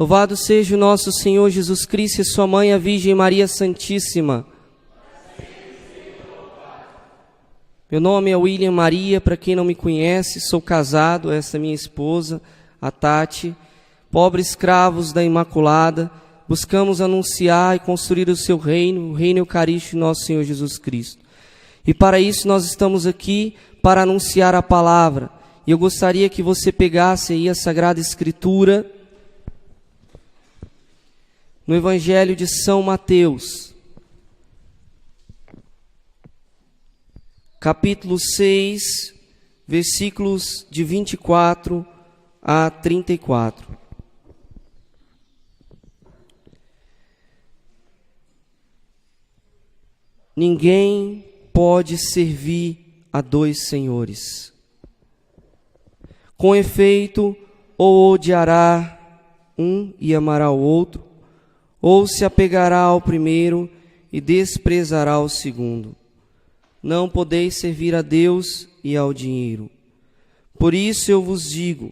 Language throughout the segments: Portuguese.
Louvado seja o nosso Senhor Jesus Cristo e sua mãe, a Virgem Maria Santíssima. Meu nome é William Maria, para quem não me conhece, sou casado, essa é minha esposa, a Tati. Pobres escravos da Imaculada, buscamos anunciar e construir o seu reino, o reino eucarístico de nosso Senhor Jesus Cristo. E para isso nós estamos aqui para anunciar a palavra. E eu gostaria que você pegasse aí a Sagrada Escritura no Evangelho de São Mateus, capítulo 6, versículos de 24 a 34. Ninguém pode servir a dois senhores. Com efeito, ou odiará um e amará o outro, ou se apegará ao primeiro e desprezará o segundo. Não podeis servir a Deus e ao dinheiro. Por isso eu vos digo,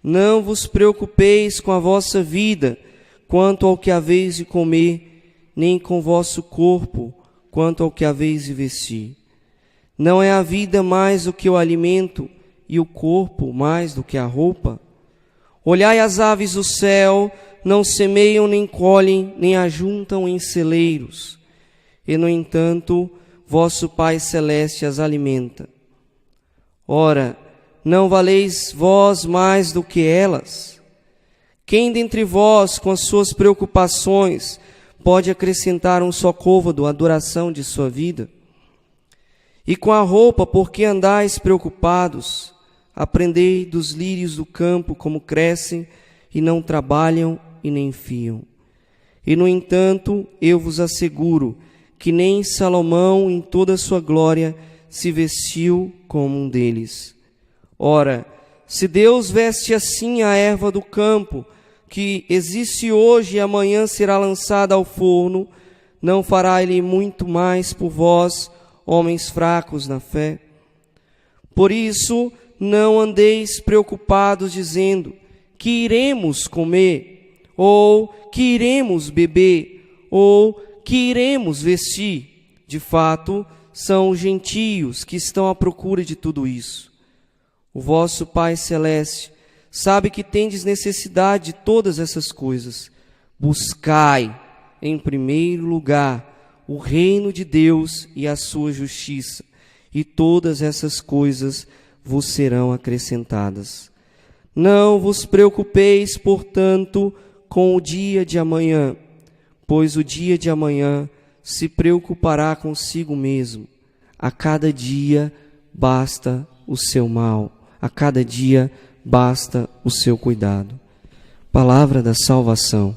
não vos preocupeis com a vossa vida, quanto ao que haveis de comer, nem com o vosso corpo, quanto ao que haveis de vestir. Não é a vida mais do que o alimento, e o corpo mais do que a roupa? Olhai as aves do céu, não semeiam, nem colhem, nem ajuntam em celeiros, e no entanto, vosso Pai Celeste as alimenta. Ora, não valeis vós mais do que elas? Quem dentre vós, com as suas preocupações, pode acrescentar um só côvado à duração de sua vida? E com a roupa, por que andais preocupados? Aprendei dos lírios do campo como crescem, e não trabalham e nem fiam. E no entanto, eu vos asseguro que nem Salomão em toda a sua glória se vestiu como um deles. Ora, se Deus veste assim a erva do campo, que existe hoje e amanhã será lançada ao forno, não fará Ele muito mais por vós, homens fracos na fé? Por isso, não andeis preocupados dizendo, que iremos comer, ou que iremos beber, ou que iremos vestir. De fato, são os gentios que estão à procura de tudo isso. O vosso Pai Celeste sabe que tendes necessidade de todas essas coisas. Buscai, em primeiro lugar, o reino de Deus e a sua justiça, e todas essas coisas vos serão acrescentadas. Não vos preocupeis, portanto, com o dia de amanhã, pois o dia de amanhã se preocupará consigo mesmo. A cada dia basta o seu mal, a cada dia basta o seu cuidado. Palavra da salvação.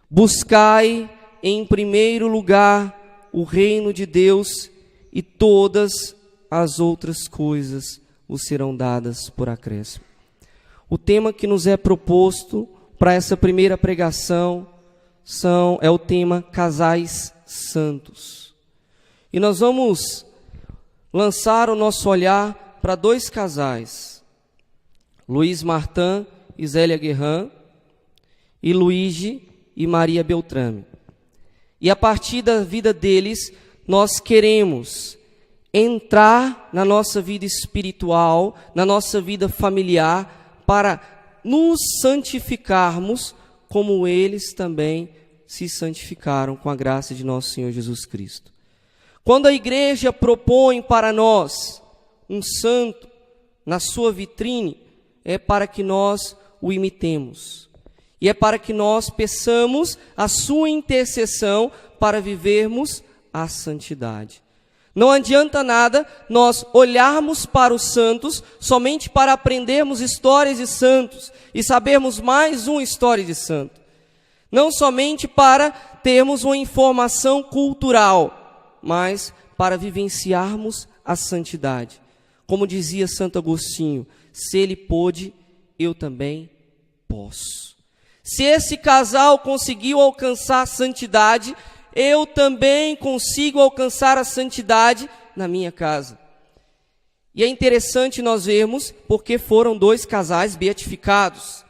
Buscai em primeiro lugar o reino de Deus e todas as outras coisas vos serão dadas por acréscimo. O tema que nos é proposto para essa primeira pregação é o tema Casais Santos. E nós vamos lançar o nosso olhar para dois casais, Luiz Martin e Zélia Guerran, e Luigi e Maria Beltrame. E a partir da vida deles, nós queremos entrar na nossa vida espiritual, na nossa vida familiar, para nos santificarmos como eles também se santificaram com a graça de nosso Senhor Jesus Cristo. Quando a igreja propõe para nós um santo na sua vitrine, é para que nós o imitemos. E é para que nós peçamos a sua intercessão para vivermos a santidade. Não adianta nada nós olharmos para os santos somente para aprendermos histórias de santos e sabermos mais uma história de santo. Não somente para termos uma informação cultural, mas para vivenciarmos a santidade. Como dizia Santo Agostinho, se ele pôde, eu também posso. Se esse casal conseguiu alcançar a santidade, eu também consigo alcançar a santidade na minha casa. E é interessante nós vermos porque foram dois casais beatificados.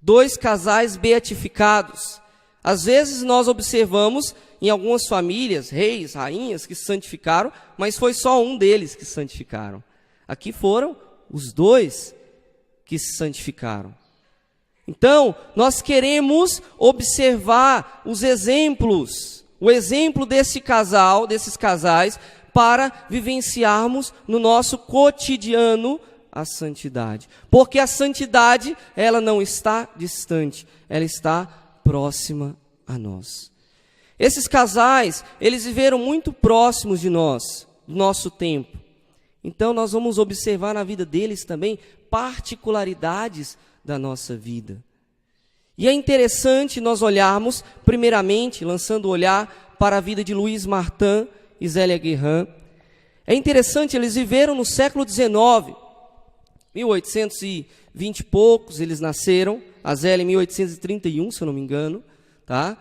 2 casais beatificados. Às vezes nós observamos em algumas famílias, reis, rainhas que se santificaram, mas foi só um deles que se santificaram. Aqui foram os 2 que se santificaram. Então, nós queremos observar os exemplos, o exemplo desse casal, desses casais, para vivenciarmos no nosso cotidiano a santidade. Porque a santidade, ela não está distante, ela está próxima a nós. Esses casais, eles viveram muito próximos de nós, do nosso tempo. Então, nós vamos observar na vida deles também particularidades da nossa vida. E é interessante nós olharmos, primeiramente, lançando o olhar para a vida de Louis Martin e Zélia Guerrin. É interessante, eles viveram no século XIX, 1820 e poucos eles nasceram, a Zélia em 1831, se eu não me engano, tá?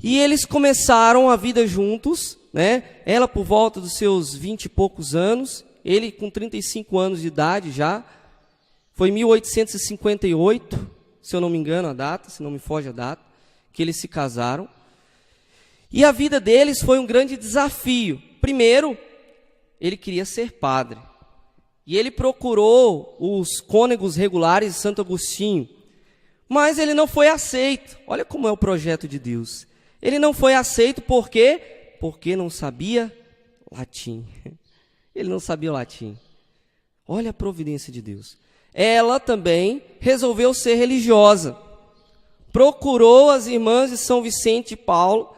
E eles começaram a vida juntos, né? Ela por volta dos seus 20 e poucos anos, ele com 35 anos de idade já. Foi em 1858, se eu não me engano a data, se não me foge a data, que eles se casaram. E a vida deles foi um grande desafio. Primeiro, ele queria ser padre. E ele procurou os cônegos regulares de Santo Agostinho. Mas ele não foi aceito. Olha como é o projeto de Deus. Ele não foi aceito por quê? Porque não sabia latim. Ele não sabia o latim. Olha a providência de Deus. Ela também resolveu ser religiosa. Procurou as irmãs de São Vicente de Paulo,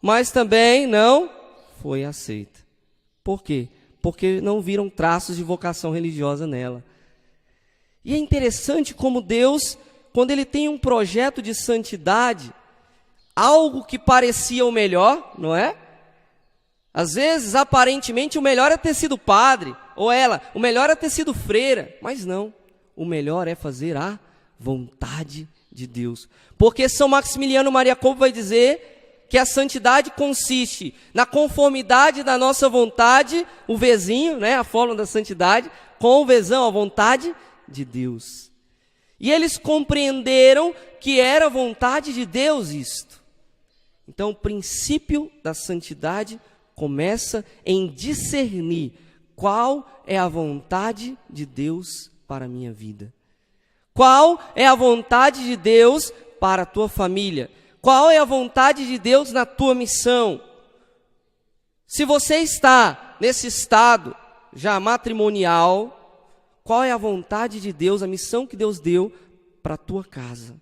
mas também não foi aceita. Por quê? Porque não viram traços de vocação religiosa nela. E é interessante como Deus, quando Ele tem um projeto de santidade, algo que parecia o melhor, não é? Às vezes, aparentemente, o melhor é ter sido padre, ou ela, o melhor é ter sido freira, mas não. O melhor é fazer a vontade de Deus. Porque São Maximiliano Maria Kolbe vai dizer que a santidade consiste na conformidade da nossa vontade, o Vzinho, né, a fórmula da santidade, com o Vzão, a vontade de Deus. E eles compreenderam que era a vontade de Deus isto. Então, o princípio da santidade começa em discernir qual é a vontade de Deus para a minha vida. Qual é a vontade de Deus para a tua família? Qual é a vontade de Deus na tua missão? Se você está nesse estado já matrimonial, qual é a vontade de Deus, a missão que Deus deu para a tua casa?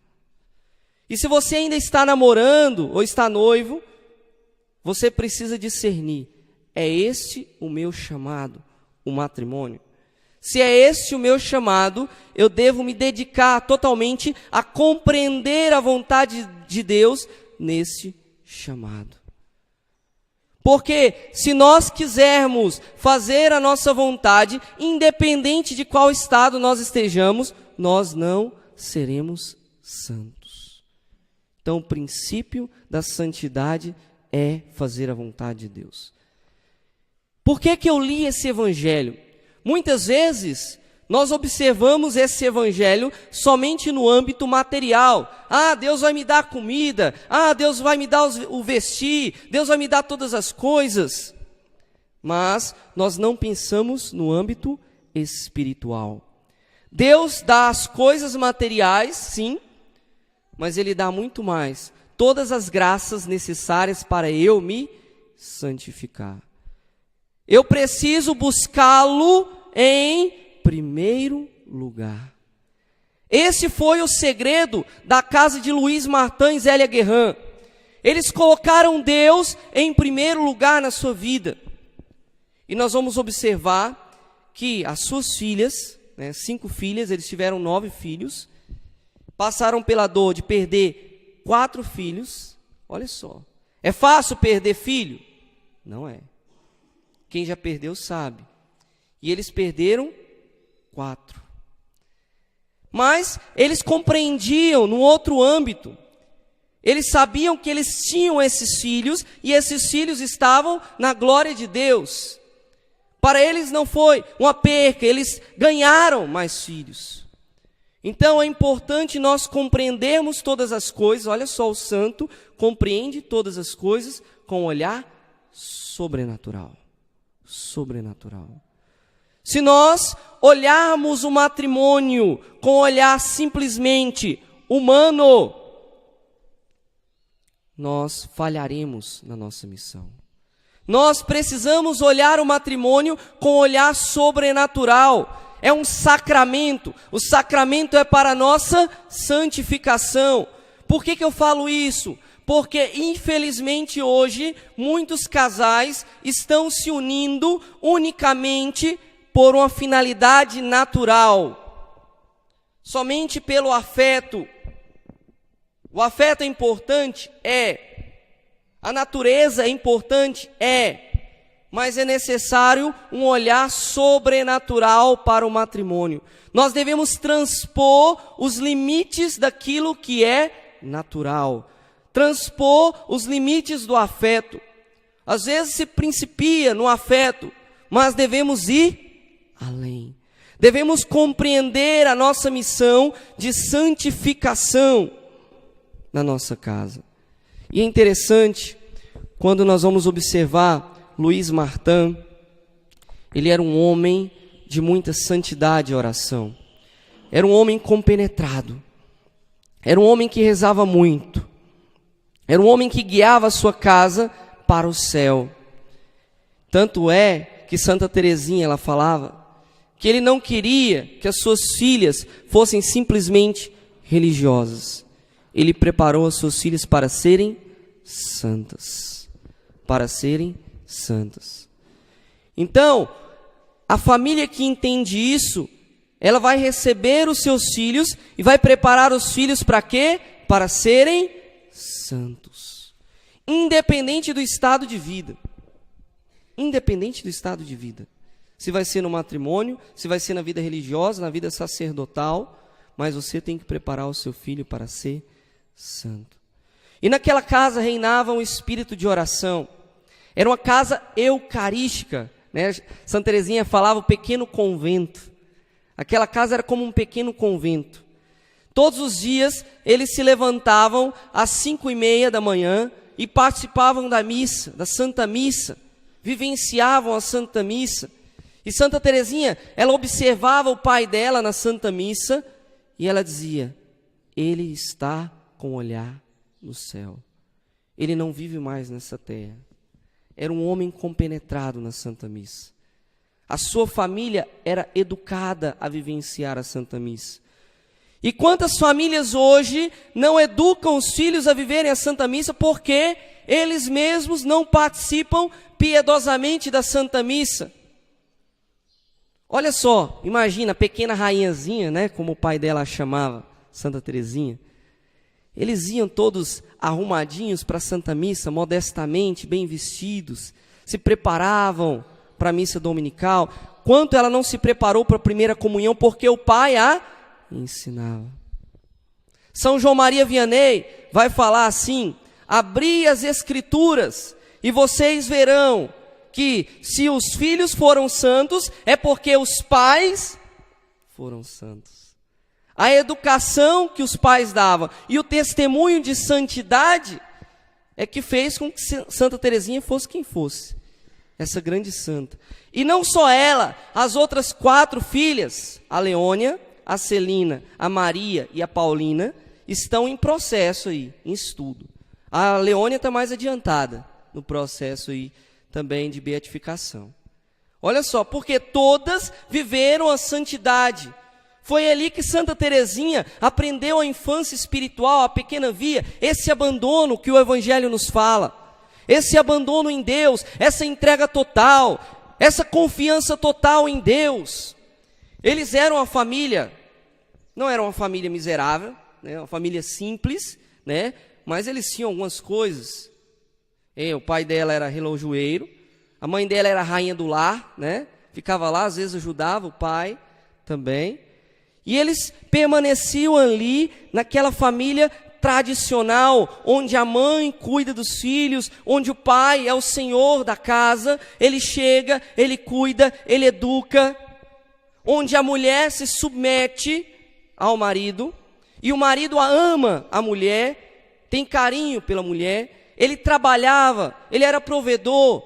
E se você ainda está namorando ou está noivo, você precisa discernir, é este o meu chamado, o matrimônio? Se é este o meu chamado, eu devo me dedicar totalmente a compreender a vontade de Deus neste chamado. Porque se nós quisermos fazer a nossa vontade, independente de qual estado nós estejamos, nós não seremos santos. Então, o princípio da santidade é fazer a vontade de Deus. Por que eu li esse evangelho? Muitas vezes nós observamos esse evangelho somente no âmbito material. Ah, Deus vai me dar comida. Ah, Deus vai me dar o vestir. Deus vai me dar todas as coisas. Mas nós não pensamos no âmbito espiritual. Deus dá as coisas materiais, sim, mas Ele dá muito mais. Todas as graças necessárias para eu me santificar. Eu preciso buscá-lo em primeiro lugar. Esse foi o segredo da casa de Louis Martin e Zélia Guerrin. Eles colocaram Deus em primeiro lugar na sua vida. E nós vamos observar que as suas filhas, 5 filhas, eles tiveram 9 filhos, passaram pela dor de perder 4 filhos. Olha só, é fácil perder filho? Não é. Quem já perdeu sabe. E eles perderam 4. Mas eles compreendiam no outro âmbito. Eles sabiam que eles tinham esses filhos e esses filhos estavam na glória de Deus. Para eles não foi uma perca, eles ganharam mais filhos. Então é importante nós compreendermos todas as coisas. Olha só, o santo compreende todas as coisas com um olhar sobrenatural. Sobrenatural. Se nós olharmos o matrimônio com um olhar simplesmente humano, nós falharemos na nossa missão. Nós precisamos olhar o matrimônio com um olhar sobrenatural. É um sacramento. O sacramento é para a nossa santificação. Por que eu falo isso? Porque, infelizmente, hoje, muitos casais estão se unindo unicamente por uma finalidade natural. Somente pelo afeto. O afeto é importante? É. A natureza é importante? É. Mas é necessário um olhar sobrenatural para o matrimônio. Nós devemos transpor os limites daquilo que é natural. Transpor os limites do afeto. Às vezes se principia no afeto, mas devemos ir além. Devemos compreender a nossa missão de santificação na nossa casa. E é interessante, quando nós vamos observar Luiz Martin, ele era um homem de muita santidade e oração. Era um homem compenetrado. Era um homem que rezava muito. Era um homem que guiava a sua casa para o céu. Tanto é que Santa Teresinha, ela falava que ele não queria que as suas filhas fossem simplesmente religiosas. Ele preparou as suas filhas para serem santas. Para serem santas. Então, a família que entende isso, ela vai receber os seus filhos e vai preparar os filhos para quê? Para serem santos. Independente do estado de vida. Independente do estado de vida. Se vai ser no matrimônio, se vai ser na vida religiosa, na vida sacerdotal, mas você tem que preparar o seu filho para ser santo. E naquela casa reinava um espírito de oração. Era uma casa eucarística, né? Santa Teresinha falava o pequeno convento. Aquela casa era como um pequeno convento. Todos os dias eles se levantavam às 5:30 da manhã e participavam da missa, da Santa Missa. Vivenciavam a Santa Missa. E Santa Teresinha, ela observava o pai dela na Santa Missa e ela dizia: ele está com o olhar no céu. Ele não vive mais nessa terra. Era um homem compenetrado na Santa Missa. A sua família era educada a vivenciar a Santa Missa. E quantas famílias hoje não educam os filhos a viverem a Santa Missa porque eles mesmos não participam piedosamente da Santa Missa? Olha só, imagina a pequena rainhazinha, né, como o pai dela a chamava, Santa Teresinha. Eles iam todos arrumadinhos para a Santa Missa, modestamente, bem vestidos, se preparavam para a missa dominical. Quanto ela não se preparou para a primeira comunhão, porque o pai a ensinava. São João Maria Vianney vai falar assim: abri as Escrituras e vocês verão que se os filhos foram santos, é porque os pais foram santos. A educação que os pais davam e o testemunho de santidade é que fez com que Santa Teresinha fosse quem fosse, essa grande santa. E não só ela, as outras 4 filhas, a Leônia, a Celina, a Maria e a Paulina, estão em processo aí, em estudo. A Leônia está mais adiantada no processo aí também de beatificação. Olha só, porque todas viveram a santidade. Foi ali que Santa Teresinha aprendeu a infância espiritual, a pequena via, esse abandono que o Evangelho nos fala, esse abandono em Deus, essa entrega total, essa confiança total em Deus. Eles eram uma família, não era uma família miserável, né, uma família simples, né, mas eles tinham algumas coisas. O pai dela era relojoeiro, a mãe dela era rainha do lar, né? Ficava lá, às vezes ajudava o pai também. E eles permaneciam ali naquela família tradicional, onde a mãe cuida dos filhos, onde o pai é o senhor da casa, ele chega, ele cuida, ele educa, onde a mulher se submete ao marido, e o marido ama a mulher, tem carinho pela mulher, ele trabalhava, ele era provedor,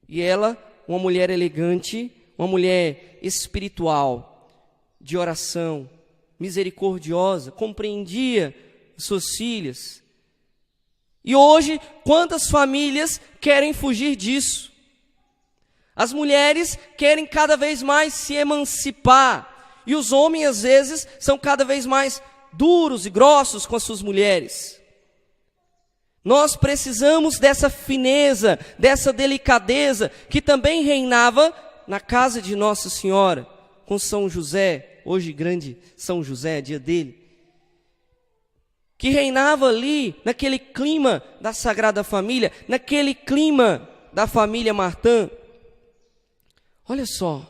e ela, uma mulher elegante, uma mulher espiritual, de oração, misericordiosa, compreendia suas filhas. E hoje, quantas famílias querem fugir disso? As mulheres querem cada vez mais se emancipar, e os homens, às vezes, são cada vez mais duros e grossos com as suas mulheres. Nós precisamos dessa fineza, dessa delicadeza, que também reinava na casa de Nossa Senhora, com São José, hoje grande São José, dia dele, que reinava ali, naquele clima da Sagrada Família, naquele clima da família Martã. Olha só,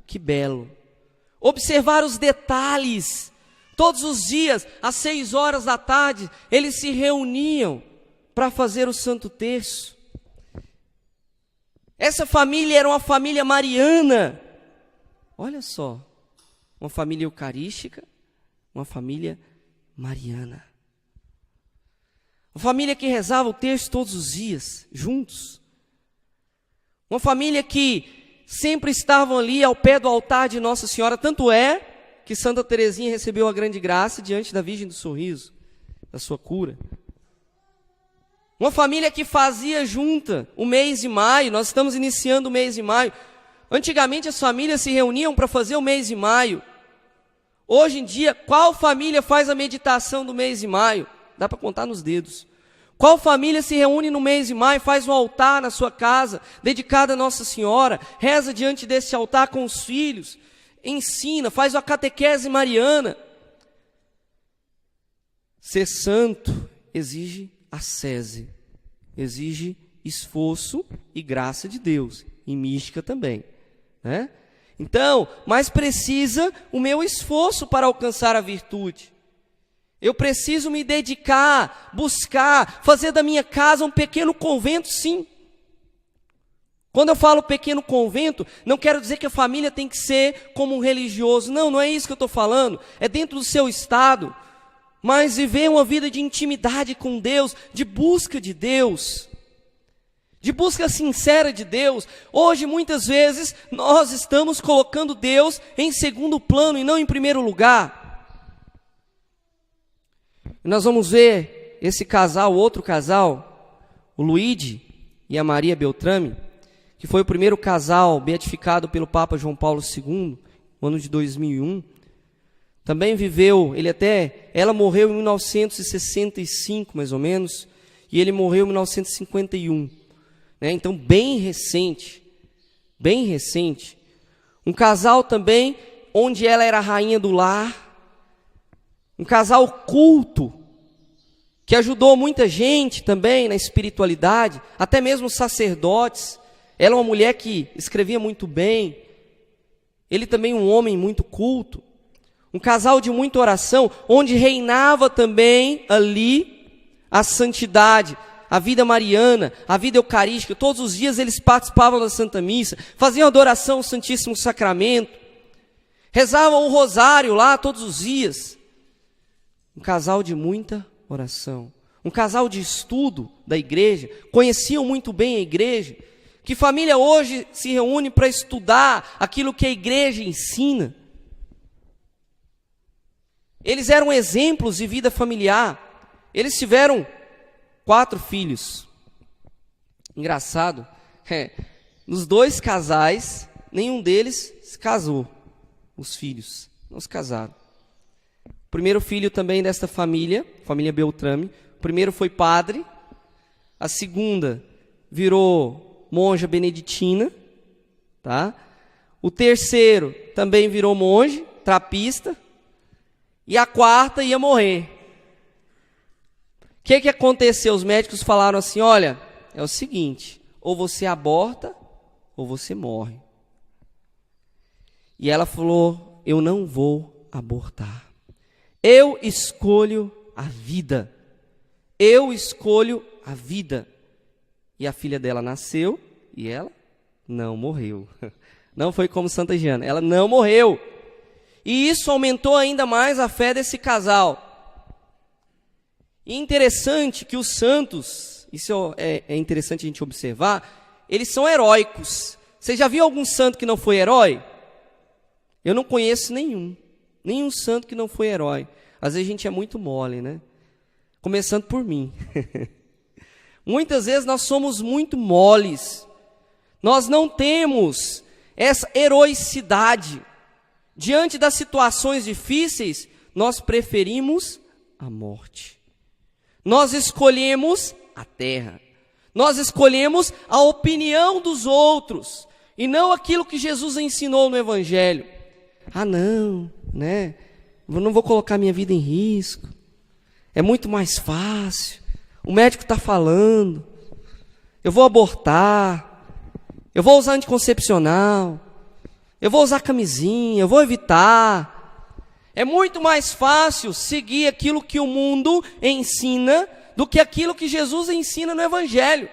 que belo. Observar os detalhes. Todos os dias, às 6 horas da tarde, eles se reuniam para fazer o Santo Terço. Essa família era uma família mariana. Olha só, uma família eucarística, uma família mariana. Uma família que rezava o terço todos os dias, juntos. Uma família que sempre estavam ali ao pé do altar de Nossa Senhora. Tanto é que Santa Teresinha recebeu a grande graça diante da Virgem do Sorriso, da sua cura. Uma família que fazia junta o mês de maio. Nós estamos iniciando o mês de maio. Antigamente as famílias se reuniam para fazer o mês de maio. Hoje em dia, qual família faz a meditação do mês de maio? Dá para contar nos dedos. Qual família se reúne no mês de maio, faz um altar na sua casa, dedicado a Nossa Senhora, reza diante desse altar com os filhos, ensina, faz uma catequese mariana? Ser santo exige ascese, exige esforço e graça de Deus, e mística também, né? Então, mas precisa o meu esforço para alcançar a virtude. Eu preciso me dedicar, buscar, fazer da minha casa um pequeno convento, sim. Quando eu falo pequeno convento, não quero dizer que a família tem que ser como um religioso. Não, não é isso que eu estou falando. É dentro do seu estado. Mas viver uma vida de intimidade com Deus, de busca de Deus, de busca sincera de Deus. Hoje, muitas vezes, nós estamos colocando Deus em segundo plano e não em primeiro lugar. Nós vamos ver esse casal, outro casal, o Luigi e a Maria Beltrame, que foi o primeiro casal beatificado pelo Papa João Paulo II, no ano de 2001. Também viveu, ela morreu em 1965, mais ou menos, e ele morreu em 1951. Né? Então, bem recente. Um casal também, onde ela era a rainha do lar. Um casal culto, que ajudou muita gente também na espiritualidade, até mesmo sacerdotes. Ela é uma mulher que escrevia muito bem, ele também um homem muito culto. Um casal de muita oração, onde reinava também ali a santidade, a vida mariana, a vida eucarística. Todos os dias eles participavam da Santa Missa, faziam adoração ao Santíssimo Sacramento, rezavam o rosário lá todos os dias. Um casal de muita oração, um casal de estudo da igreja, conheciam muito bem a igreja. Que família hoje se reúne para estudar aquilo que a igreja ensina? Eles eram exemplos de vida familiar. Eles tiveram 4 filhos. Engraçado, nos 2 casais, nenhum deles se casou. Os filhos não se casaram. O primeiro filho também desta família Beltrame, o primeiro foi padre, a segunda virou monja beneditina, tá? O terceiro também virou monge, trapista, e a quarta ia morrer. O que aconteceu? Os médicos falaram assim: olha, é o seguinte, ou você aborta, ou você morre. E ela falou: eu não vou abortar. Eu escolho a vida. Eu escolho a vida. E a filha dela nasceu e ela não morreu. Não foi como Santa Giana, ela não morreu. E isso aumentou ainda mais a fé desse casal. E interessante que os santos, isso é interessante a gente observar, eles são heróicos. Você já viu algum santo que não foi herói? Eu não conheço nenhum santo que não foi herói. Às vezes a gente é muito mole, né? Começando por mim. Muitas vezes nós somos muito moles. Nós não temos essa heroicidade. Diante das situações difíceis, nós preferimos a morte. Nós escolhemos a terra. Nós escolhemos a opinião dos outros e não aquilo que Jesus ensinou no Evangelho. Ah, não, né? Eu não vou colocar minha vida em risco. É muito mais fácil. O médico está falando. Eu vou abortar. Eu vou usar anticoncepcional. Eu vou usar camisinha. Eu vou evitar. É muito mais fácil seguir aquilo que o mundo ensina do que aquilo que Jesus ensina no Evangelho.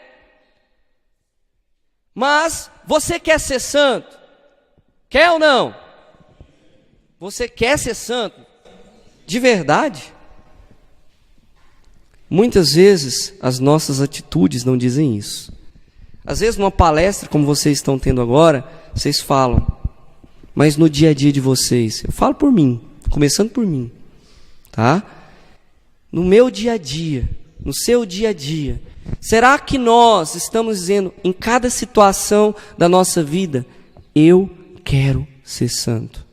Mas você quer ser santo? Quer ou não? Você quer ser santo? De verdade? Muitas vezes as nossas atitudes não dizem isso. Às vezes numa palestra como vocês estão tendo agora, vocês falam, mas no dia a dia de vocês, eu falo por mim, começando por mim, tá? No meu dia a dia, no seu dia a dia, será que nós estamos dizendo em cada situação da nossa vida, eu quero ser santo,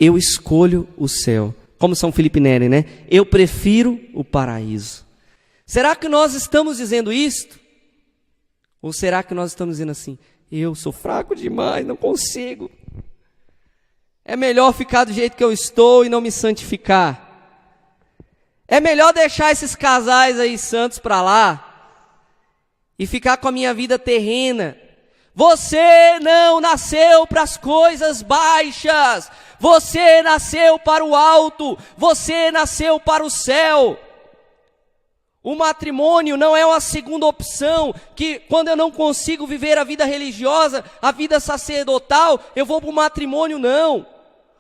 eu escolho o céu, como São Felipe Neri, né? Eu prefiro o paraíso. Será que nós estamos dizendo isto? Ou será que nós estamos dizendo assim, eu sou fraco demais, não consigo. É melhor ficar do jeito que eu estou e não me santificar. É melhor deixar esses casais aí santos para lá e ficar com a minha vida terrena. Você não nasceu para as coisas baixas. Você nasceu para o alto. Você nasceu para o céu. O matrimônio não é uma segunda opção, que quando eu não consigo viver a vida religiosa, a vida sacerdotal, eu vou para o matrimônio, não.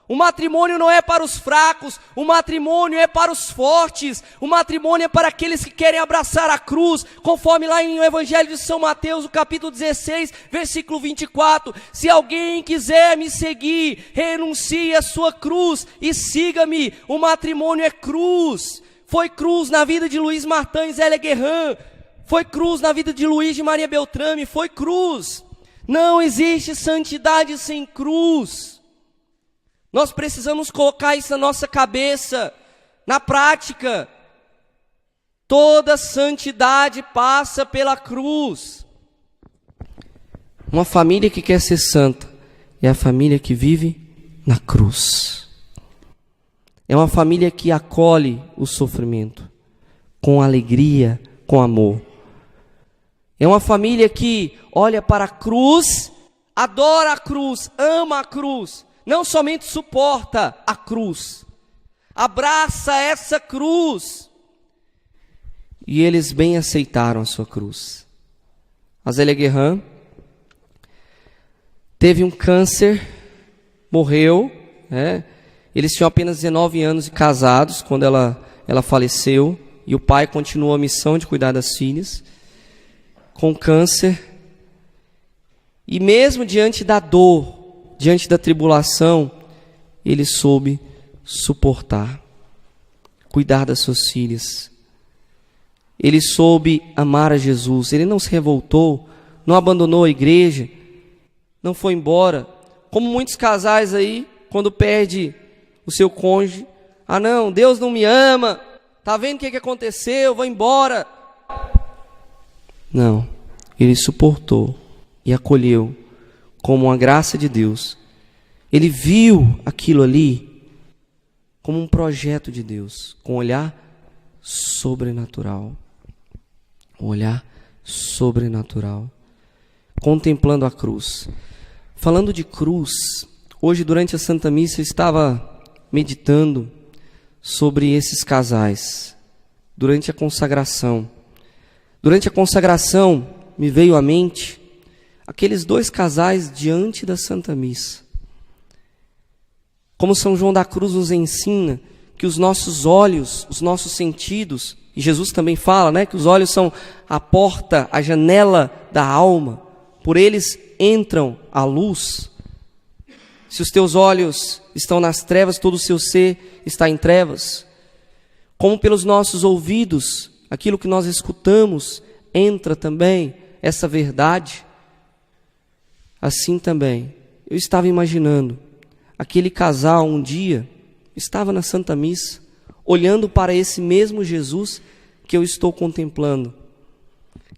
O matrimônio não é para os fracos, o matrimônio é para os fortes, o matrimônio é para aqueles que querem abraçar a cruz, conforme lá em o Evangelho de São Mateus, o capítulo 16, versículo 24, se alguém quiser me seguir, renuncie a sua cruz e siga-me. O matrimônio é cruz. Foi cruz na vida de Luiz Martin e Zélia Guerrin, foi cruz na vida de Luiz de Maria Beltrame, foi cruz. Não existe santidade sem cruz. Nós precisamos colocar isso na nossa cabeça, na prática. Toda santidade passa pela cruz. Uma família que quer ser santa é a família que vive na cruz. É uma família que acolhe o sofrimento com alegria, com amor. É uma família que olha para a cruz, adora a cruz, ama a cruz. Não somente suporta a cruz, abraça essa cruz. E eles bem aceitaram a sua cruz. A Zélia Guerrin teve um câncer, morreu, né? Eles tinham apenas 19 anos de casados quando ela faleceu. E o pai continuou a missão de cuidar das filhas, com câncer. E mesmo diante da dor, diante da tribulação, ele soube suportar, cuidar das suas filhas. Ele soube amar a Jesus. Ele não se revoltou, não abandonou a igreja, não foi embora. Como muitos casais aí, quando perde o seu cônjuge, ah não, Deus não me ama, tá vendo o que aconteceu, vou embora. Não, ele suportou e acolheu como uma graça de Deus. Ele viu aquilo ali como um projeto de Deus, com um olhar sobrenatural. Um olhar sobrenatural. Contemplando a cruz. Falando de cruz, hoje durante a Santa Missa eu estava meditando sobre esses casais. Durante a consagração. Durante a consagração me veio à mente aqueles dois casais diante da Santa Missa. Como São João da Cruz nos ensina, que os nossos olhos, os nossos sentidos, e Jesus também fala, né, que os olhos são a porta, a janela da alma, por eles entram a luz. Se os teus olhos estão nas trevas, todo o seu ser está em trevas. Como pelos nossos ouvidos, aquilo que nós escutamos, entra também essa verdade. Assim também, eu estava imaginando, aquele casal um dia estava na Santa Missa, olhando para esse mesmo Jesus que eu estou contemplando.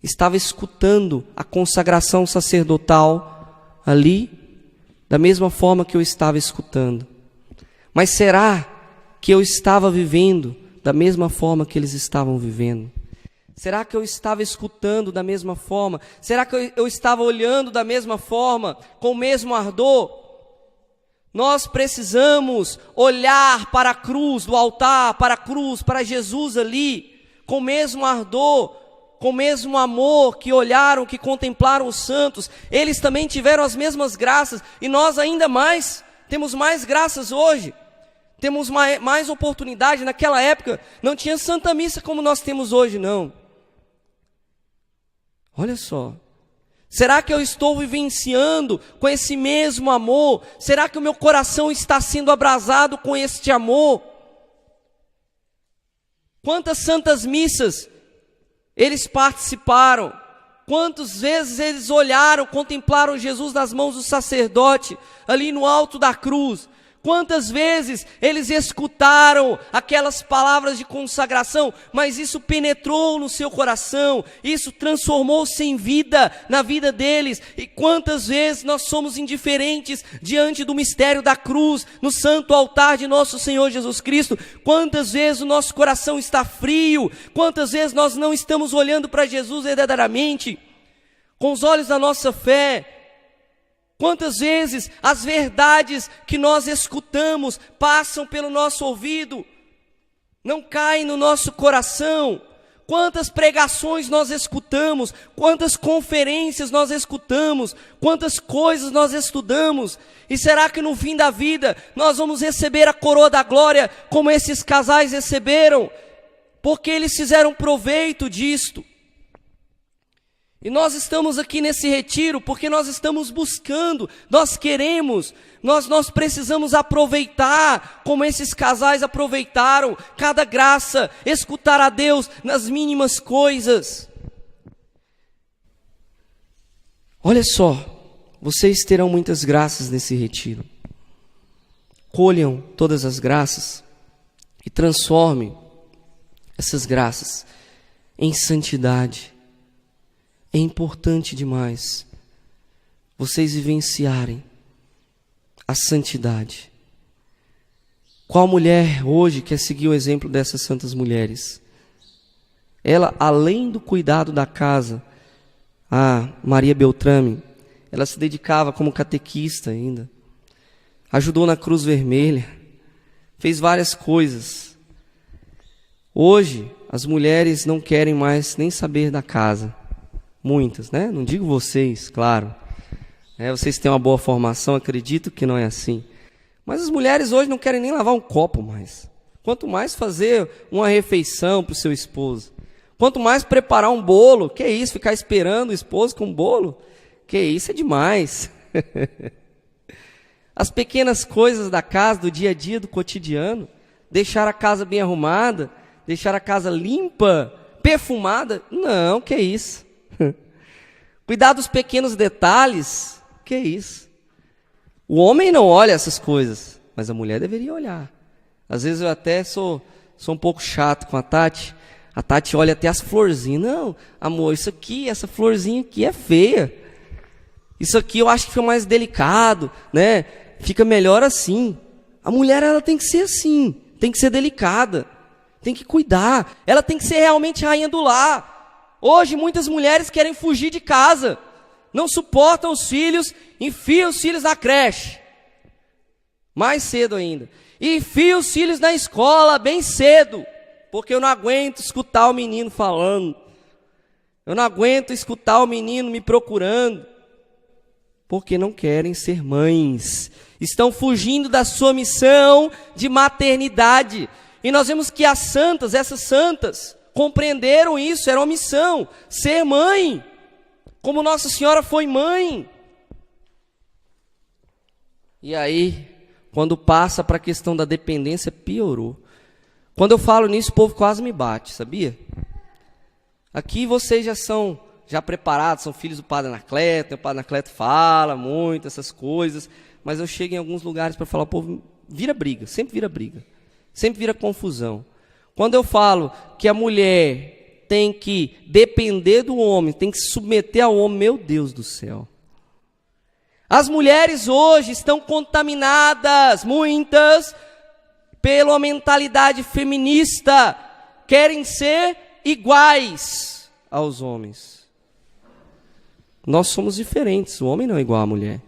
Estava escutando a consagração sacerdotal ali, da mesma forma que eu estava escutando. Mas será que eu estava vivendo da mesma forma que eles estavam vivendo? Será que eu estava escutando da mesma forma? Será que eu estava olhando da mesma forma, com o mesmo ardor? Nós precisamos olhar para a cruz do altar, para a cruz, para Jesus ali, com o mesmo ardor, com o mesmo amor que olharam, que contemplaram os santos. Eles também tiveram as mesmas graças, e nós ainda mais, temos mais graças hoje. Temos mais oportunidade. Naquela época não tinha Santa Missa como nós temos hoje, não. Olha só, será que eu estou vivenciando com esse mesmo amor? Será que o meu coração está sendo abrasado com este amor? Quantas santas missas eles participaram? Quantas vezes eles olharam, contemplaram Jesus nas mãos do sacerdote, ali no alto da cruz? Quantas vezes eles escutaram aquelas palavras de consagração, mas isso penetrou no seu coração, isso transformou-se em vida na vida deles. E quantas vezes nós somos indiferentes diante do mistério da cruz, no santo altar de nosso Senhor Jesus Cristo? Quantas vezes o nosso coração está frio? Quantas vezes nós não estamos olhando para Jesus verdadeiramente, com os olhos da nossa fé? Quantas vezes as verdades que nós escutamos passam pelo nosso ouvido, não caem no nosso coração? Quantas pregações nós escutamos, quantas conferências nós escutamos, quantas coisas nós estudamos, e será que no fim da vida nós vamos receber a coroa da glória como esses casais receberam? Porque eles fizeram proveito disto. E nós estamos aqui nesse retiro porque nós estamos buscando, nós queremos, nós precisamos aproveitar, como esses casais aproveitaram, cada graça, escutar a Deus nas mínimas coisas. Olha só, vocês terão muitas graças nesse retiro. Colham todas as graças e transformem essas graças em santidade. É importante demais vocês vivenciarem a santidade. Qual mulher hoje quer seguir o exemplo dessas santas mulheres? Ela, além do cuidado da casa, a Maria Beltrame, ela se dedicava como catequista ainda, ajudou na Cruz Vermelha, fez várias coisas. Hoje, as mulheres não querem mais nem saber da casa. Muitas, né? Não digo vocês, claro. Vocês têm uma boa formação, acredito que não é assim. Mas as mulheres hoje não querem nem lavar um copo mais. Quanto mais fazer uma refeição para o seu esposo. Quanto mais preparar um bolo. Que isso, ficar esperando o esposo com um bolo? Que isso, é demais. As pequenas coisas da casa, do dia a dia, do cotidiano. Deixar a casa bem arrumada, deixar a casa limpa, perfumada. Não, que isso. Cuidar dos pequenos detalhes, que isso? O homem não olha essas coisas, mas a mulher deveria olhar. Às vezes eu até sou um pouco chato com a Tati. A Tati olha até as florzinhas. Não, amor, isso aqui, essa florzinha aqui é feia. Isso aqui eu acho que fica mais delicado, né? Fica melhor assim. A mulher, ela tem que ser assim, tem que ser delicada, tem que cuidar. Ela tem que ser realmente rainha do lar. Hoje muitas mulheres querem fugir de casa, não suportam os filhos, enfiam os filhos na creche, mais cedo ainda, e enfiam os filhos na escola bem cedo, porque eu não aguento escutar o menino falando, eu não aguento escutar o menino me procurando, porque não querem ser mães. estão fugindo da sua missão de maternidade. E nós vemos que as santas, essas santas, compreenderam isso, era uma missão, ser mãe, como Nossa Senhora foi mãe. E aí, quando passa para a questão da dependência, piorou. Quando eu falo nisso, o povo quase me bate, sabia? Aqui vocês já preparados, são filhos do Padre Anacleto, o Padre Anacleto fala muito, essas coisas, mas eu chego em alguns lugares para falar, o povo vira briga, sempre vira confusão. Quando eu falo que a mulher tem que depender do homem, tem que se submeter ao homem, meu Deus do céu. As mulheres hoje estão contaminadas, muitas, pela mentalidade feminista, querem ser iguais aos homens. Nós somos diferentes, o homem não é igual à mulher.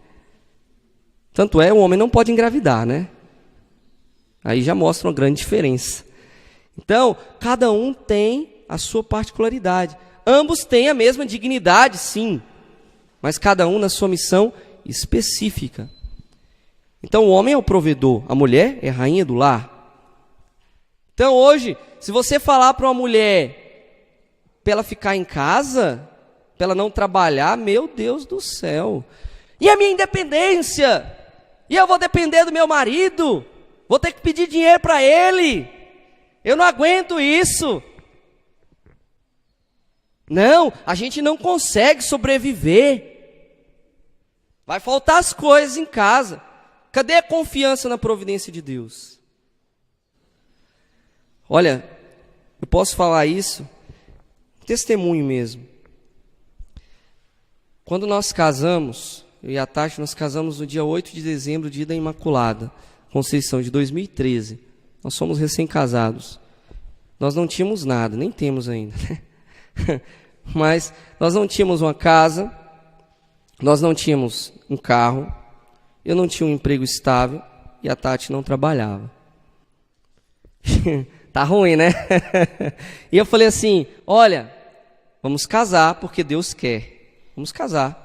Tanto é, o homem não pode engravidar, né? Aí já mostra uma grande diferença. Então, cada um tem a sua particularidade. Ambos têm a mesma dignidade, sim, mas cada um na sua missão específica. Então, o homem é o provedor, a mulher é a rainha do lar. Então, hoje, se você falar para uma mulher para ela ficar em casa, para ela não trabalhar, meu Deus do céu. E a minha independência? E eu vou depender do meu marido? Vou ter que pedir dinheiro para ele? Eu não aguento isso. Não, a gente não consegue sobreviver. Vai faltar as coisas em casa. Cadê a confiança na providência de Deus? Olha, eu posso falar isso, testemunho mesmo. Quando nós casamos, eu e a Tati, nós casamos no dia 8 de dezembro, dia da Imaculada, Conceição, de 2013. Nós somos recém-casados. Nós não tínhamos nada, nem temos ainda, né? Mas nós não tínhamos uma casa, nós não tínhamos um carro, eu não tinha um emprego estável e a Tati não trabalhava. Tá ruim, né? E eu falei assim, olha, vamos casar porque Deus quer. Vamos casar.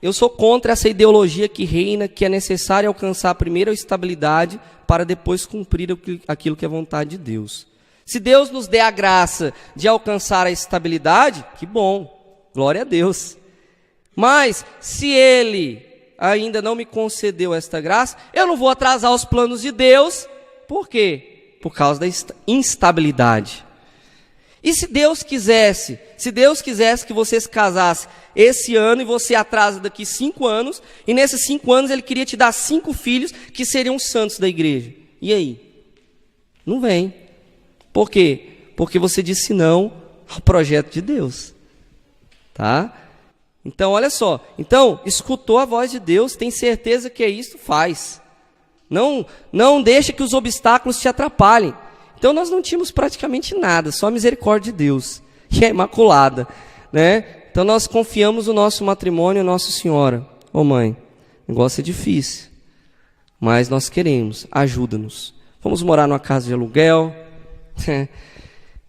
Eu sou contra essa ideologia que reina, que é necessário alcançar primeiro a estabilidade para depois cumprir aquilo que é vontade de Deus. Se Deus nos der a graça de alcançar a estabilidade, que bom, glória a Deus. Mas se Ele ainda não me concedeu esta graça, eu não vou atrasar os planos de Deus. Por quê? Por causa da instabilidade. E se Deus quisesse que você se casasse esse ano e você atrasa daqui 5 anos, e nesses 5 anos Ele queria te dar 5 filhos que seriam santos da igreja. E aí? Não vem. Por quê? Porque você disse não ao projeto de Deus. Tá? Então, olha só. Então, escutou a voz de Deus, tem certeza que é isso, faz. Não deixa que os obstáculos te atrapalhem. Então, nós não tínhamos praticamente nada, só a misericórdia de Deus, que é imaculada, né? Então, nós confiamos o nosso matrimônio a Nossa Senhora. Ô mãe, o negócio é difícil, mas nós queremos, ajuda-nos. Fomos morar numa casa de aluguel,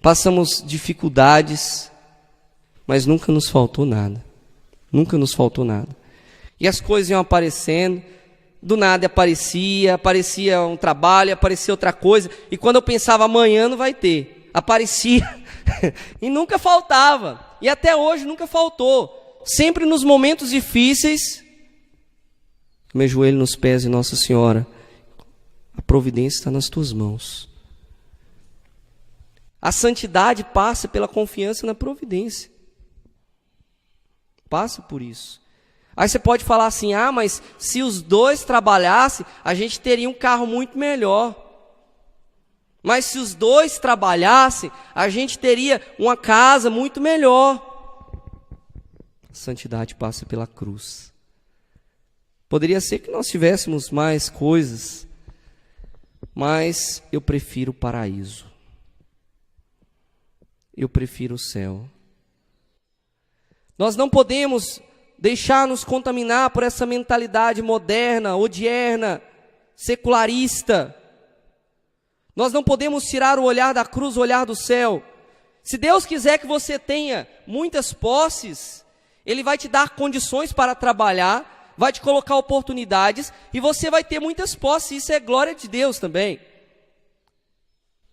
passamos dificuldades, mas nunca nos faltou nada. Nunca nos faltou nada. E as coisas iam aparecendo, do nada aparecia um trabalho, aparecia outra coisa, e quando eu pensava amanhã não vai ter, aparecia e nunca faltava, e até hoje nunca faltou. Sempre nos momentos difíceis, meu joelho nos pés de Nossa Senhora, a providência está nas tuas mãos. A santidade passa pela confiança na providência. Passa por isso. Aí você pode falar assim, mas se os dois trabalhassem, a gente teria um carro muito melhor. Mas se os dois trabalhassem, a gente teria uma casa muito melhor. A santidade passa pela cruz. Poderia ser que nós tivéssemos mais coisas, mas eu prefiro o paraíso. Eu prefiro o céu. Nós não podemos deixar-nos contaminar por essa mentalidade moderna, odierna, secularista. Nós não podemos tirar o olhar da cruz, o olhar do céu. Se Deus quiser que você tenha muitas posses, Ele vai te dar condições para trabalhar, vai te colocar oportunidades e você vai ter muitas posses, isso é glória de Deus também.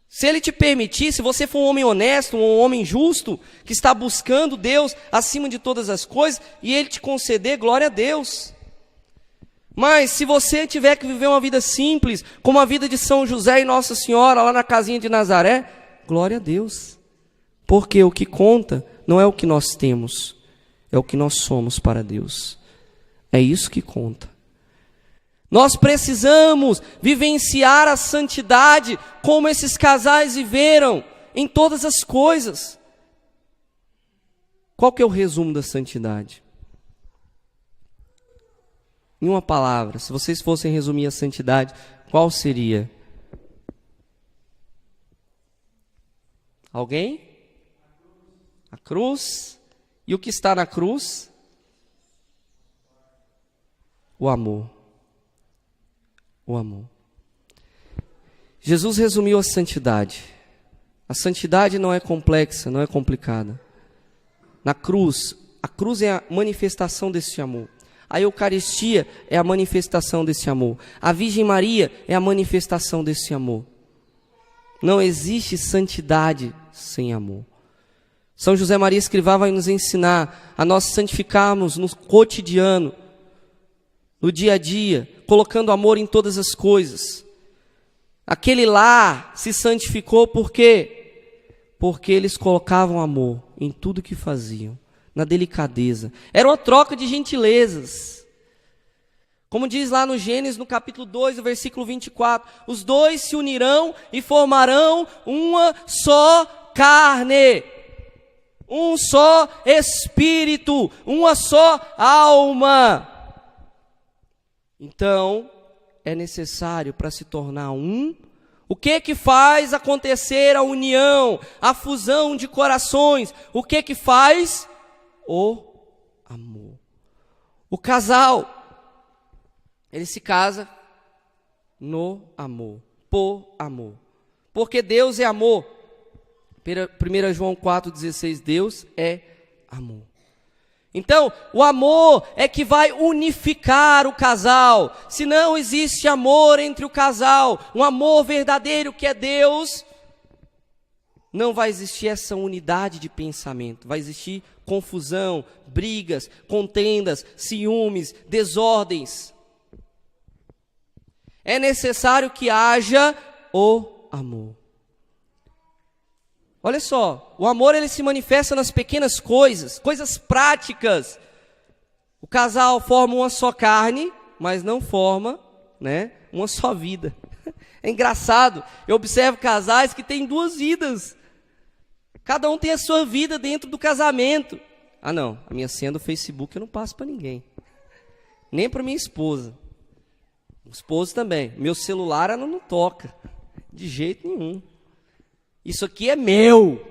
Se Ele te permitir, se você for um homem honesto, um homem justo, que está buscando Deus acima de todas as coisas, e Ele te conceder, glória a Deus. Mas se você tiver que viver uma vida simples, como a vida de São José e Nossa Senhora, lá na casinha de Nazaré, glória a Deus. Porque o que conta não é o que nós temos, é o que nós somos para Deus. É isso que conta. Nós precisamos vivenciar a santidade como esses casais viveram em todas as coisas. Qual que é o resumo da santidade? Em uma palavra, se vocês fossem resumir a santidade, qual seria? Alguém? A cruz. E o que está na cruz? O amor. O amor. Jesus resumiu a santidade. A santidade não é complexa, não é complicada. Na cruz, a cruz é a manifestação desse amor. A Eucaristia é a manifestação desse amor. A Virgem Maria é a manifestação desse amor. Não existe santidade sem amor. São José Maria Escrivá vai nos ensinar a nós santificarmos no cotidiano, no dia a dia, colocando amor em todas as coisas. Aquele lar se santificou por quê? Porque eles colocavam amor em tudo que faziam, na delicadeza. Era uma troca de gentilezas. Como diz lá no Gênesis, no capítulo 2, versículo 24, os dois se unirão e formarão uma só carne, um só espírito, uma só alma. Então, é necessário para se tornar um. O que faz acontecer a união, a fusão de corações? O que faz? O amor. O casal, ele se casa no amor, por amor. Porque Deus é amor. 1 João 4,16, Deus é amor. Então, o amor é que vai unificar o casal. Se não existe amor entre o casal, um amor verdadeiro que é Deus, não vai existir essa unidade de pensamento. Vai existir confusão, brigas, contendas, ciúmes, desordens. É necessário que haja o amor. Olha só, o amor ele se manifesta nas pequenas coisas, coisas práticas. O casal forma uma só carne, mas não forma, uma só vida. É engraçado, eu observo casais que têm duas vidas. Cada um tem a sua vida dentro do casamento. Ah não, a minha senha do Facebook eu não passo para ninguém. Nem para minha esposa. O esposo também. Meu celular ela não toca, de jeito nenhum. Isso aqui é meu,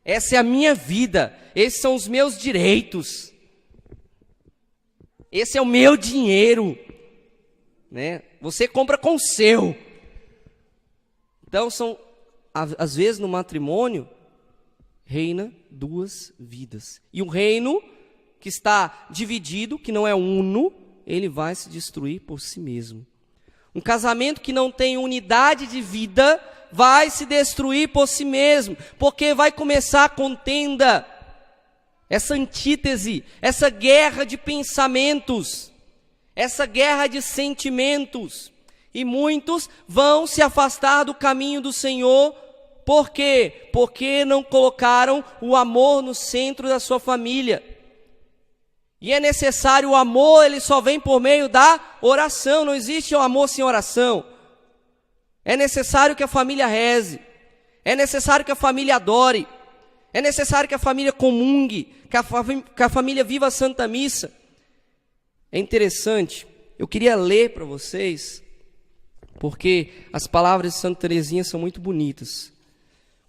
essa é a minha vida, esses são os meus direitos, esse é o meu dinheiro, Você compra com o seu. Então, às vezes no matrimônio, reina duas vidas. E o reino que está dividido, que não é uno, ele vai se destruir por si mesmo. Um casamento que não tem unidade de vida vai se destruir por si mesmo, porque vai começar a contenda, essa antítese, essa guerra de pensamentos, essa guerra de sentimentos, e muitos vão se afastar do caminho do Senhor. Por quê? Porque não colocaram o amor no centro da sua família. E é necessário o amor, ele só vem por meio da oração, não existe o amor sem oração. É necessário que a família reze, é necessário que a família adore, é necessário que a família comungue, que a família viva a Santa Missa. É interessante, eu queria ler para vocês, porque as palavras de Santa Teresinha são muito bonitas,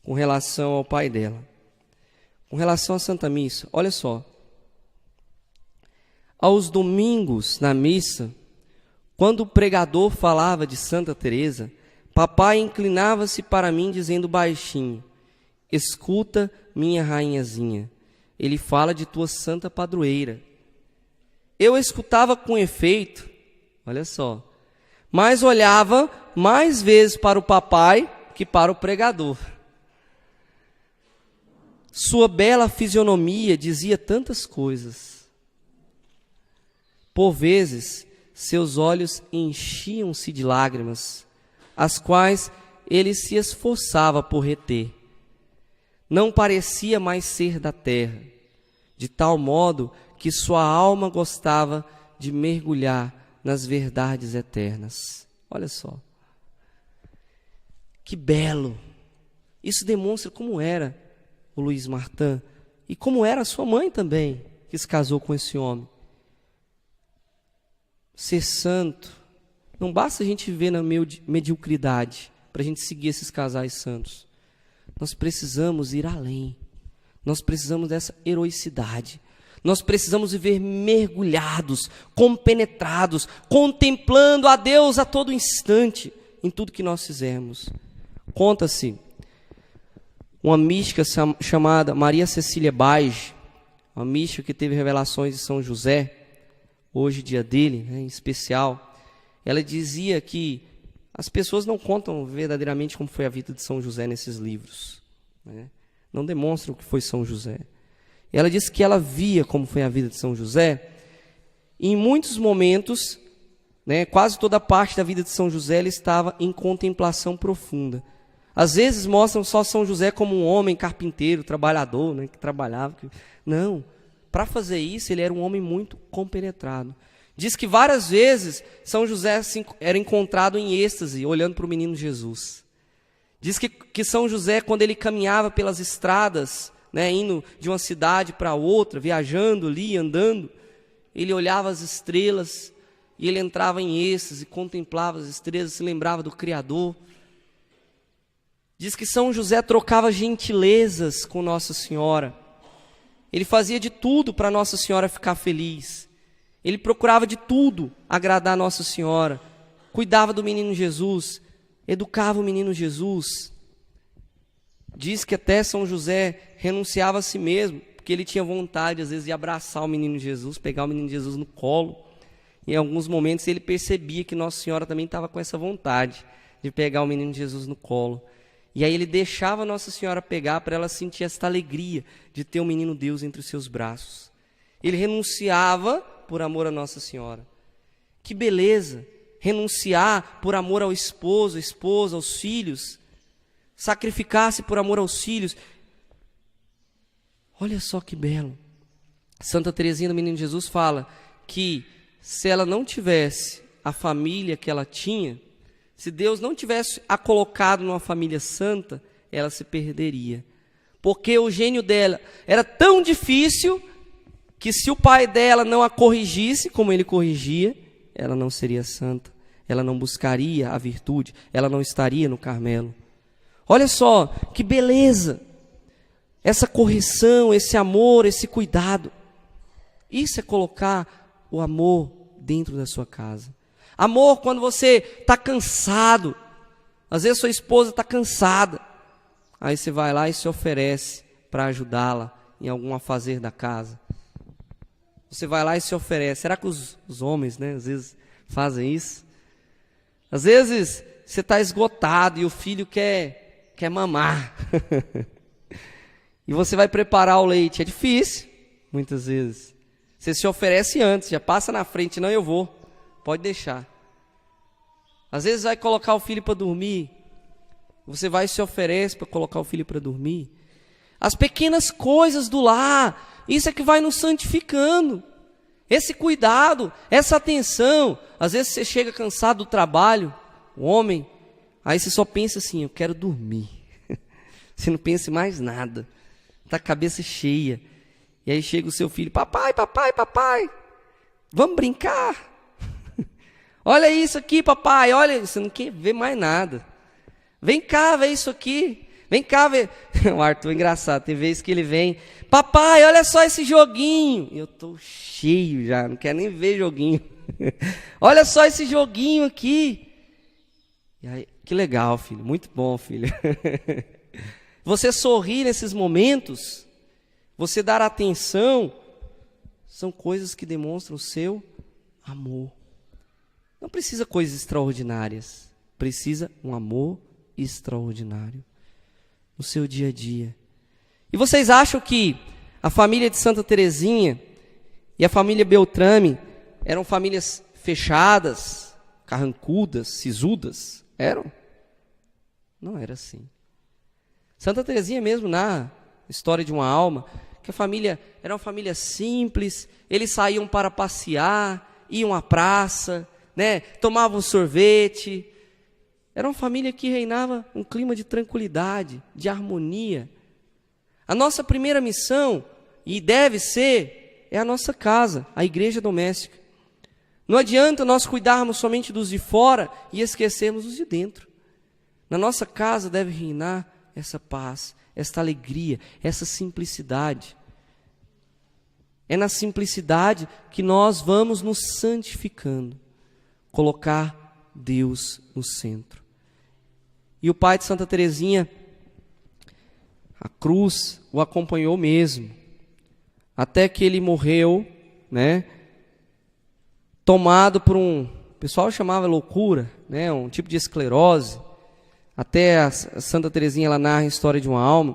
com relação ao pai dela. Com relação à Santa Missa, olha só. Aos domingos, na missa, quando o pregador falava de Santa Teresa, papai inclinava-se para mim dizendo baixinho: escuta, minha rainhazinha, ele fala de tua santa padroeira. Eu escutava com efeito, olha só, mas olhava mais vezes para o papai que para o pregador. Sua bela fisionomia dizia tantas coisas. Por vezes, seus olhos enchiam-se de lágrimas, as quais ele se esforçava por reter. Não parecia mais ser da terra, de tal modo que sua alma gostava de mergulhar nas verdades eternas. Olha só. Que belo! Isso demonstra como era o Luiz Martin e como era a sua mãe também, que se casou com esse homem. Ser santo, não basta a gente viver na mediocridade para a gente seguir esses casais santos. Nós precisamos ir além. Nós precisamos dessa heroicidade. Nós precisamos viver mergulhados, compenetrados, contemplando a Deus a todo instante, em tudo que nós fizermos. Conta-se uma mística chamada Maria Cecília Bage, uma mística que teve revelações de São José, hoje dia dele, né, em especial. Ela dizia que as pessoas não contam verdadeiramente como foi a vida de São José nesses livros, né? Não demonstram o que foi São José. Ela disse que ela via como foi a vida de São José, e em muitos momentos, né, quase toda parte da vida de São José, ele estava em contemplação profunda. Às vezes mostram só São José como um homem carpinteiro, trabalhador, né, que trabalhava. Não, para fazer isso ele era um homem muito compenetrado. Diz que várias vezes São José era encontrado em êxtase, olhando para o menino Jesus. Diz que São José, quando ele caminhava pelas estradas, né, indo de uma cidade para outra, viajando ali, andando, ele olhava as estrelas e ele entrava em êxtase, contemplava as estrelas, se lembrava do Criador. Diz que São José trocava gentilezas com Nossa Senhora. Ele fazia de tudo para Nossa Senhora ficar feliz. Ele procurava de tudo agradar Nossa Senhora. Cuidava do menino Jesus, educava o menino Jesus. Diz que até São José renunciava a si mesmo, porque ele tinha vontade, às vezes, de abraçar o menino Jesus, pegar o menino Jesus no colo. E em alguns momentos ele percebia que Nossa Senhora também estava com essa vontade de pegar o menino Jesus no colo. E aí ele deixava Nossa Senhora pegar para ela sentir esta alegria de ter o menino Deus entre os seus braços. Ele renunciava por amor a Nossa Senhora. Que beleza! Renunciar por amor ao esposo, à esposa, aos filhos. Sacrificar-se por amor aos filhos. Olha só que belo. Santa Teresinha do Menino Jesus fala que se ela não tivesse a família que ela tinha, se Deus não tivesse a colocado numa família santa, ela se perderia. Porque o gênio dela era tão difícil que se o pai dela não a corrigisse como ele corrigia, ela não seria santa. Ela não buscaria a virtude, ela não estaria no Carmelo. Olha só, que beleza! Essa correção, esse amor, esse cuidado. Isso é colocar o amor dentro da sua casa. Amor quando você está cansado. Às vezes sua esposa está cansada. Aí você vai lá e se oferece para ajudá-la em algum afazer da casa. Você vai lá e se oferece. Será que os homens, né, às vezes fazem isso? Às vezes você está esgotado e o filho quer mamar. E você vai preparar o leite. É difícil, muitas vezes. Você se oferece antes, já passa na frente. Não, eu vou. Pode deixar. Às vezes vai colocar o filho para dormir. Você vai e se oferece para colocar o filho para dormir. As pequenas coisas do lar. Isso é que vai nos santificando. Esse cuidado, essa atenção. Às vezes você chega cansado do trabalho, o homem, aí você só pensa assim, eu quero dormir. Você não pensa em mais nada. Está a cabeça cheia. E aí chega o seu filho, papai, vamos brincar. Olha isso aqui, papai, olha, você não quer ver mais nada. Vem cá ver isso aqui. Vem cá ver. O Arthur é engraçado, tem vezes que ele vem, papai, olha só esse joguinho. Eu estou cheio já, não quero nem ver joguinho. Olha só esse joguinho aqui. E aí, que legal, filho, muito bom, filho. Você sorrir nesses momentos, você dar atenção, são coisas que demonstram o seu amor. Não precisa coisas extraordinárias, precisa um amor extraordinário no seu dia a dia. E vocês acham que a família de Santa Teresinha e a família Beltrame eram famílias fechadas, carrancudas, sisudas? Eram? Não era assim. Santa Teresinha mesmo narra a história de uma alma, que a família era uma família simples, eles saíam para passear, iam à praça, né, tomavam sorvete. Era uma família que reinava um clima de tranquilidade, de harmonia. A nossa primeira missão, e deve ser, é a nossa casa, a igreja doméstica. Não adianta nós cuidarmos somente dos de fora e esquecermos os de dentro. Na nossa casa deve reinar essa paz, esta alegria, essa simplicidade. É na simplicidade que nós vamos nos santificando, colocar Deus no centro. E o pai de Santa Teresinha, a cruz o acompanhou mesmo, até que ele morreu, né, tomado por o pessoal chamava loucura, né, um tipo de esclerose. Até a Santa Teresinha, ela narra a história de uma alma.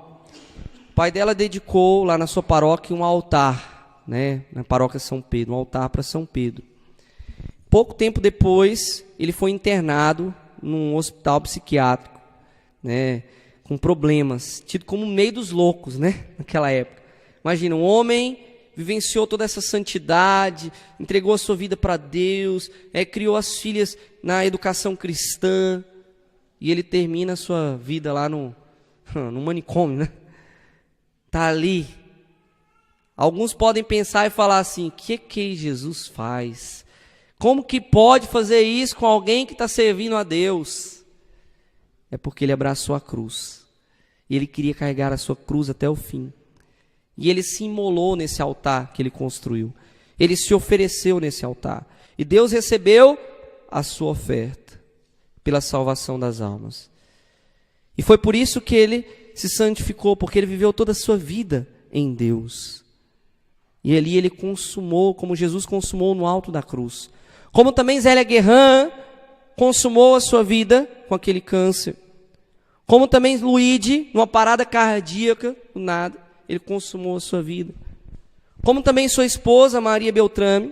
O pai dela dedicou lá na sua paróquia um altar, né, na paróquia São Pedro, um altar para São Pedro. Pouco tempo depois, ele foi internado num hospital psiquiátrico, né, com problemas, tido como meio dos loucos, né, naquela época. Imagina, um homem vivenciou toda essa santidade, entregou a sua vida para Deus, criou as filhas na educação cristã, e ele termina a sua vida lá no manicômio, né? Está ali. Alguns podem pensar e falar assim, o que Jesus faz? Como que pode fazer isso com alguém que está servindo a Deus? É porque ele abraçou a cruz. E ele queria carregar a sua cruz até o fim. E ele se imolou nesse altar que ele construiu. Ele se ofereceu nesse altar. E Deus recebeu a sua oferta pela salvação das almas. E foi por isso que ele se santificou, porque ele viveu toda a sua vida em Deus. E ali ele consumou, como Jesus consumou no alto da cruz. Como também Zélia Guerrin consumou a sua vida com aquele câncer. Como também Luigi, numa parada cardíaca, do nada, ele consumou a sua vida. Como também sua esposa, Maria Beltrame,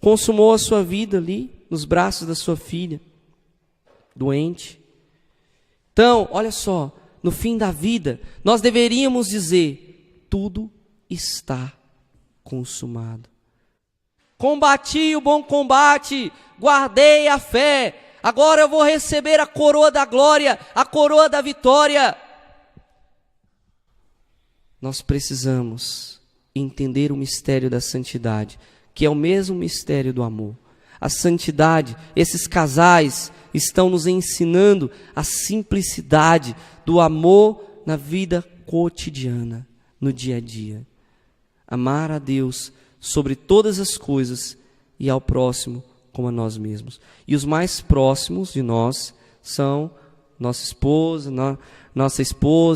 consumou a sua vida ali, nos braços da sua filha, doente. Então, olha só, no fim da vida, nós deveríamos dizer, tudo está consumado. Combati o bom combate, guardei a fé, agora eu vou receber a coroa da glória, a coroa da vitória. Nós precisamos entender o mistério da santidade, que é o mesmo mistério do amor. A santidade, esses casais estão nos ensinando a simplicidade do amor na vida cotidiana, no dia a dia. Amar a Deus sobre todas as coisas e ao próximo como a nós mesmos. E os mais próximos de nós são nossa esposa,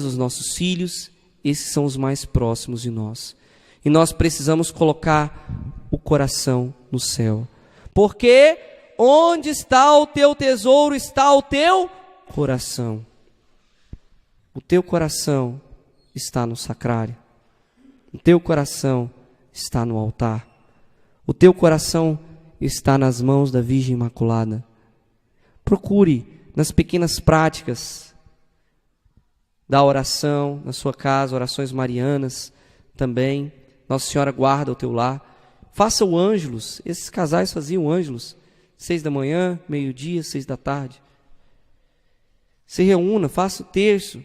os nossos filhos. Esses são os mais próximos de nós. E nós precisamos colocar o coração no céu. Porque onde está o teu tesouro, está o teu coração. O teu coração está no sacrário. O teu coração está no altar. O teu coração está nas mãos da Virgem Imaculada. Procure nas pequenas práticas da oração, na sua casa, orações marianas também. Nossa Senhora guarda o teu lar. Faça o ângelus. Esses casais faziam ângelus. 6 da manhã, meio-dia, 6 da tarde. Se reúna, faça o terço.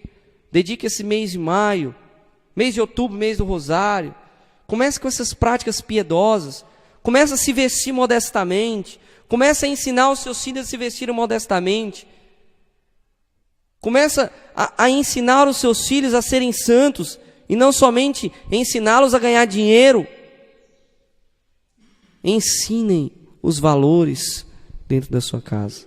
Dedique esse mês de maio, mês de outubro, mês do rosário. Comece com essas práticas piedosas. Comece a se vestir modestamente. Comece a ensinar os seus filhos a se vestirem modestamente. Comece a ensinar os seus filhos a serem santos. E não somente ensiná-los a ganhar dinheiro. Ensinem os valores dentro da sua casa.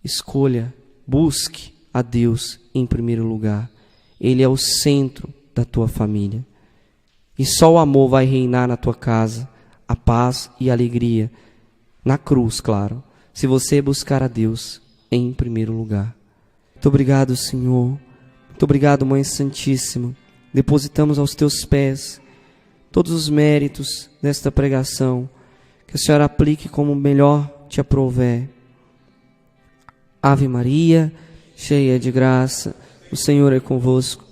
Escolha, busque a Deus em primeiro lugar. Ele é o centro da tua família. E só o amor vai reinar na tua casa, a paz e a alegria. Na cruz, claro, se você buscar a Deus em primeiro lugar. Muito obrigado, Senhor. Muito obrigado, Mãe Santíssima. Depositamos aos teus pés todos os méritos desta pregação. Que a Senhora aplique como melhor te aprouver. Ave Maria, cheia de graça, o Senhor é convosco.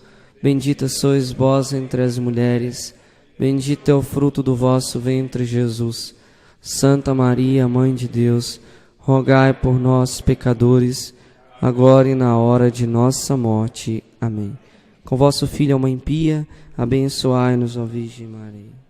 Bendita sois vós entre as mulheres, bendito é o fruto do vosso ventre, Jesus. Santa Maria, Mãe de Deus, rogai por nós, pecadores, agora e na hora de nossa morte. Amém. Com vosso Filho, a Mãe Pia, abençoai-nos, ó Virgem Maria.